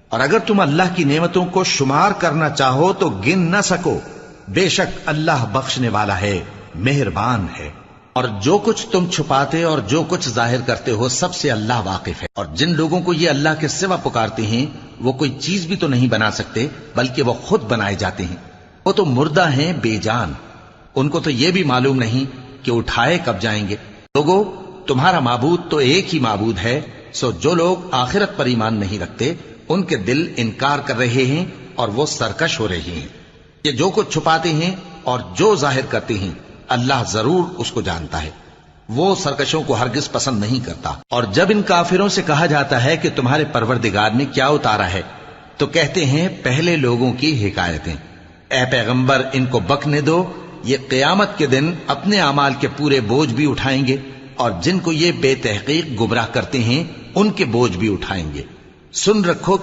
اور اگر تم اللہ کی نعمتوں کو شمار کرنا چاہو تو گن نہ سکو، بے شک اللہ بخشنے والا ہے، مہربان ہے۔ اور جو کچھ تم چھپاتے اور جو کچھ ظاہر کرتے ہو سب سے اللہ واقف ہے۔ اور جن لوگوں کو یہ اللہ کے سوا پکارتے ہیں وہ کوئی چیز بھی تو نہیں بنا سکتے بلکہ وہ خود بنائے جاتے ہیں۔ وہ تو مردہ ہیں بے جان، ان کو تو یہ بھی معلوم نہیں کہ اٹھائے کب جائیں گے۔ لوگو، تمہارا معبود تو ایک ہی معبود ہے، سو جو لوگ آخرت پر ایمان نہیں رکھتے ان کے دل انکار کر رہے ہیں اور وہ سرکش ہو رہے ہیں۔ یہ جو کچھ چھپاتے ہیں اور جو ظاہر کرتے ہیں اللہ ضرور اس کو جانتا ہے، وہ سرکشوں کو ہرگز پسند نہیں کرتا۔ اور جب ان کافروں سے کہا جاتا ہے کہ تمہارے پروردگار نے کیا اتارا ہے تو کہتے ہیں پہلے لوگوں کی حکایتیں۔ اے پیغمبر، ان کو بکنے دو، یہ قیامت کے دن اپنے اعمال کے پورے بوجھ بھی اٹھائیں گے اور جن کو یہ بے تحقیق گمراہ کرتے ہیں ان کے بوجھ بھی اٹھائیں گے۔ سن رکھو کہ